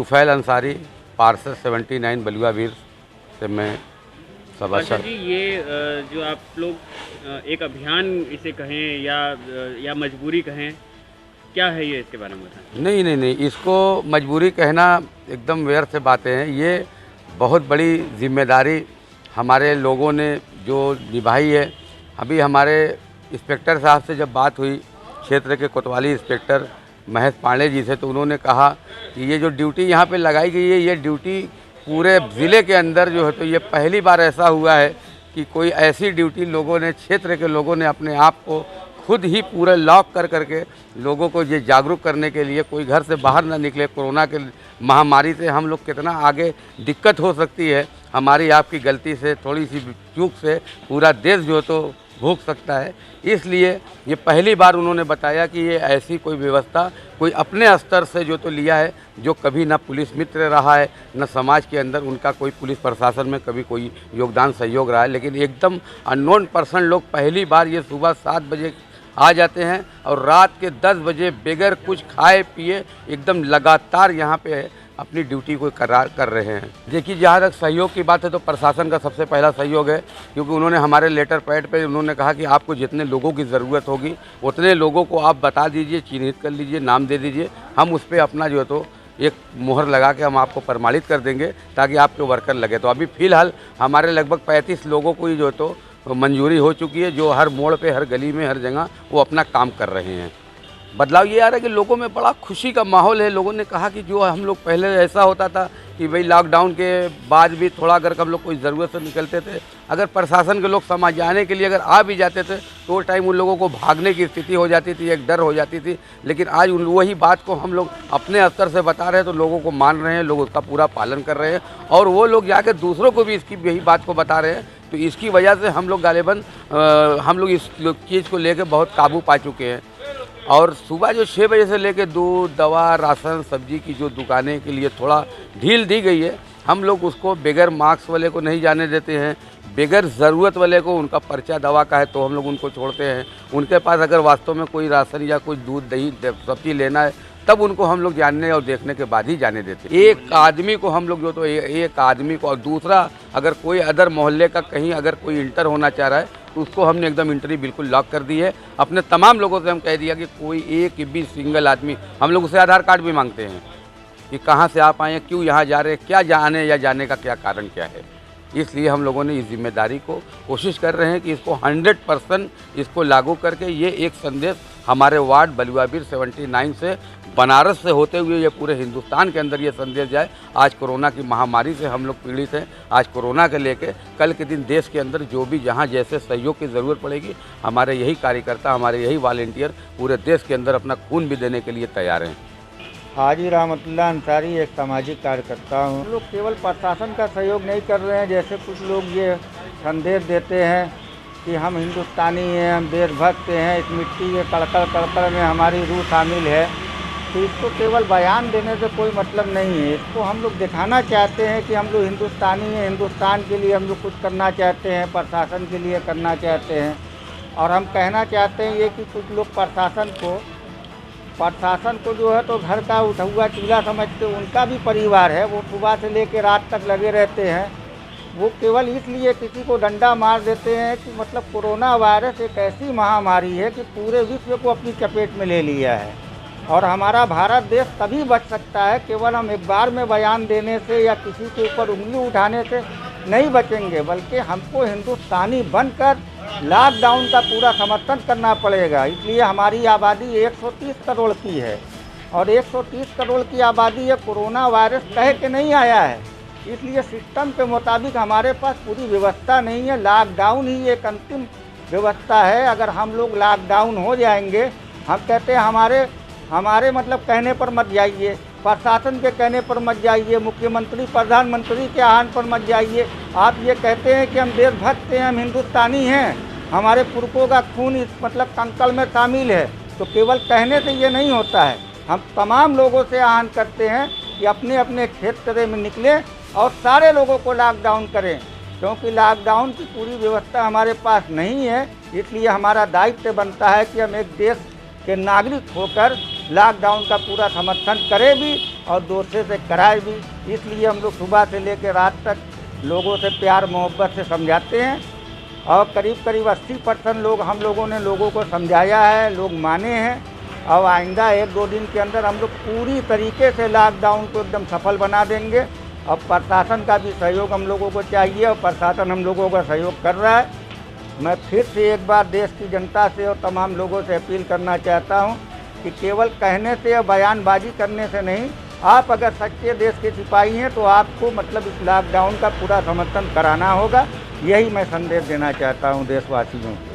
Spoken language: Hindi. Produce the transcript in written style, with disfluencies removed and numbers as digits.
तुफैल अंसारी, पार्षद 79 बलुआ वीर से मैं सब अच्छा अच्छा। जी, ये जो आप लोग एक अभियान इसे कहें या मजबूरी कहें, क्या है ये, इसके बारे में बताएं। नहीं नहीं नहीं, इसको मजबूरी कहना एकदम व्यर्थ बातें हैं। ये बहुत बड़ी जिम्मेदारी हमारे लोगों ने जो निभाई है। अभी हमारे इंस्पेक्टर साहब से जब बात हुई, क्षेत्र के कोतवाली इंस्पेक्टर महेश पांडे जी से, तो उन्होंने कहा कि ये जो ड्यूटी यहाँ पे लगाई गई है, ये ड्यूटी पूरे ज़िले के अंदर जो है, तो ये पहली बार ऐसा हुआ है कि कोई ऐसी ड्यूटी लोगों ने, क्षेत्र के लोगों ने अपने आप को खुद ही पूरे लॉक कर करके लोगों को ये जागरूक करने के लिए, कोई घर से बाहर ना निकले। कोरोना के महामारी से हम लोग कितना आगे दिक्कत हो सकती है, हमारी आपकी गलती से, थोड़ी सी चूक से पूरा देश जो तो भोग सकता है। इसलिए ये पहली बार उन्होंने बताया कि ये ऐसी कोई व्यवस्था कोई अपने स्तर से जो तो लिया है, जो कभी ना पुलिस मित्र रहा है, न समाज के अंदर उनका कोई पुलिस प्रशासन में कभी कोई योगदान सहयोग रहा है। लेकिन एकदम अननोन पर्सन लोग पहली बार ये सुबह 7 बजे आ जाते हैं और रात के 10 बजे बगैर कुछ खाए पिए एकदम लगातार यहाँ पे अपनी ड्यूटी को कर रहे हैं। देखिए, जहाँ तक सहयोग की बात है तो प्रशासन का सबसे पहला सहयोग है, क्योंकि उन्होंने हमारे लेटर पैड पे उन्होंने कहा कि आपको जितने लोगों की ज़रूरत होगी उतने लोगों को आप बता दीजिए, चिन्हित कर लीजिए, नाम दे दीजिए, हम उस पर अपना जो है तो एक मुहर लगा के हम आपको प्रमाणित कर देंगे ताकि आपके वर्कर लगे। तो अभी फ़िलहाल हमारे लगभग 35 लोगों को ही जो है तो मंजूरी हो चुकी है, जो हर मोड़ पे, हर गली में, हर जगह वो अपना काम कर रहे हैं। बदलाव ये आ रहा है कि लोगों में बड़ा खुशी का माहौल है। लोगों ने कहा कि जो हम लोग पहले ऐसा होता था कि भाई लॉकडाउन के बाद भी थोड़ा अगर हम लोग कोई ज़रूरत से निकलते थे, अगर प्रशासन के लोग समाज जाने के लिए अगर आ भी जाते थे तो वो टाइम उन लोगों को भागने की स्थिति हो जाती थी, एक डर हो जाती थी। लेकिन आज वही बात को हम लोग अपने स्तर से बता रहे हैं तो लोगों को मान रहे हैं, लोग उसका पूरा पालन कर रहे हैं और वो लोग जाकर दूसरों को भी इसकी यही बात को बता रहे हैं। तो इसकी वजह से हम लोग गालिबन हम लोग इस चीज़ को लेकर बहुत काबू पा चुके हैं। और सुबह जो 6 बजे से लेकर दूध, दवा, राशन, सब्जी की जो दुकानें के लिए थोड़ा ढील दी गई है, हम लोग उसको बगैर मास्क वाले को नहीं जाने देते हैं। बगैर ज़रूरत वाले को, उनका पर्चा दवा का है तो हम लोग उनको छोड़ते हैं। उनके पास अगर वास्तव में कोई राशन या कोई दूध, दही, सब्जी लेना है तब उनको हम लोग जानने और देखने के बाद ही जाने देते हैं। एक आदमी को हम लोग जो तो एक आदमी को, और दूसरा अगर कोई अदर मोहल्ले का कहीं अगर कोई इंटर होना चाह रहा है तो उसको हमने एकदम एंट्री बिल्कुल लॉक कर दी है। अपने तमाम लोगों से हम कह दिया कि कोई एक भी सिंगल आदमी, हम लोग उसे आधार कार्ड भी मांगते हैं कि कहाँ से आप आए हैं, क्यों यहाँ जा रहे हैं, क्या जाने या जाने का क्या कारण क्या है। इसलिए हम लोगों ने इस जिम्मेदारी को कोशिश कर रहे हैं कि इसको 100% इसको लागू करके ये एक संदेश हमारे वार्ड बलुआवीर 79 से, बनारस से होते हुए ये पूरे हिंदुस्तान के अंदर ये संदेश जाए। आज कोरोना की महामारी से हम लोग पीड़ित हैं। आज कोरोना के लेके कल के दिन देश के अंदर जो भी जहाँ जैसे सहयोग की ज़रूरत पड़ेगी, हमारे यही कार्यकर्ता, हमारे यही वॉलंटियर पूरे देश के अंदर अपना खून भी देने के लिए तैयार हैं। हाजी रहमतुल्लाह अंसारी एक सामाजिक कार्यकर्ता हूँ। लोग केवल प्रशासन का सहयोग नहीं कर रहे हैं, जैसे कुछ लोग ये संदेश देते हैं कि हम हिंदुस्तानी हैं, हम देशभक्त हैं, इस मिट्टी के कड़कड़ में हमारी रूह शामिल है। तो इसको केवल बयान देने से कोई मतलब नहीं है। इसको हम लोग दिखाना चाहते हैं कि हम लोग हिंदुस्तानी हैं, हिंदुस्तान के लिए हम लोग कुछ करना चाहते हैं, प्रशासन के लिए करना चाहते हैं। और हम कहना चाहते हैं ये कि कुछ लोग प्रशासन को जो है तो घर का उठा हुआ चूल्हा समझते, उनका भी परिवार है, वो सुबह से लेकर रात तक लगे रहते हैं। वो केवल इसलिए किसी को डंडा मार देते हैं कि मतलब कोरोना वायरस एक ऐसी महामारी है कि पूरे विश्व को अपनी चपेट में ले लिया है। और हमारा भारत देश तभी बच सकता है, केवल हम एक बार में बयान देने से या किसी के ऊपर उंगली उठाने से नहीं बचेंगे, बल्कि हमको हिंदुस्तानी बनकर लॉकडाउन का पूरा समर्थन करना पड़ेगा। इसलिए हमारी आबादी 130 करोड़ की है और 130 करोड़ की आबादी ये कोरोना वायरस कह के नहीं आया है। इसलिए सिस्टम के मुताबिक हमारे पास पूरी व्यवस्था नहीं है। लॉकडाउन ही एक अंतिम व्यवस्था है। अगर हम लोग लॉकडाउन हो जाएंगे, हम कहते हैं हमारे मतलब कहने पर मत जाइए, प्रशासन के कहने पर मत जाइए, मुख्यमंत्री प्रधानमंत्री के आह्वान पर मत जाइए। आप ये कहते हैं कि हम देशभक्त हैं, हम हिंदुस्तानी हैं, हमारे पुरखों का खून इस मतलब कंकल में शामिल है, तो केवल कहने से ये नहीं होता है। हम तमाम लोगों से आह्वान करते हैं कि अपने अपने क्षेत्र में निकलें और सारे लोगों को लॉकडाउन करें, क्योंकि लॉकडाउन की पूरी व्यवस्था हमारे पास नहीं है। इसलिए हमारा दायित्व बनता है कि हम एक देश के नागरिक होकर लॉकडाउन का पूरा समर्थन करें भी और दूसरे से कराए भी। इसलिए हम लोग सुबह से लेकर रात तक लोगों से प्यार मोहब्बत से समझाते हैं और करीब करीब 80% लोग हम लोगों ने लोगों को समझाया है, लोग माने हैं। और आइंदा 1-2 दिन के अंदर हम लोग पूरी तरीके से लॉकडाउन को एकदम सफल बना देंगे। और प्रशासन का भी सहयोग हम लोगों को चाहिए और प्रशासन हम लोगों का सहयोग कर रहा है। मैं फिर से एक बार देश की जनता से और तमाम लोगों से अपील करना चाहता हूं कि केवल कहने से या बयानबाजी करने से नहीं, आप अगर सच्चे देश के सिपाही हैं तो आपको मतलब इस लॉकडाउन का पूरा समर्थन कराना होगा। यही मैं संदेश देना चाहता हूं देशवासियों को।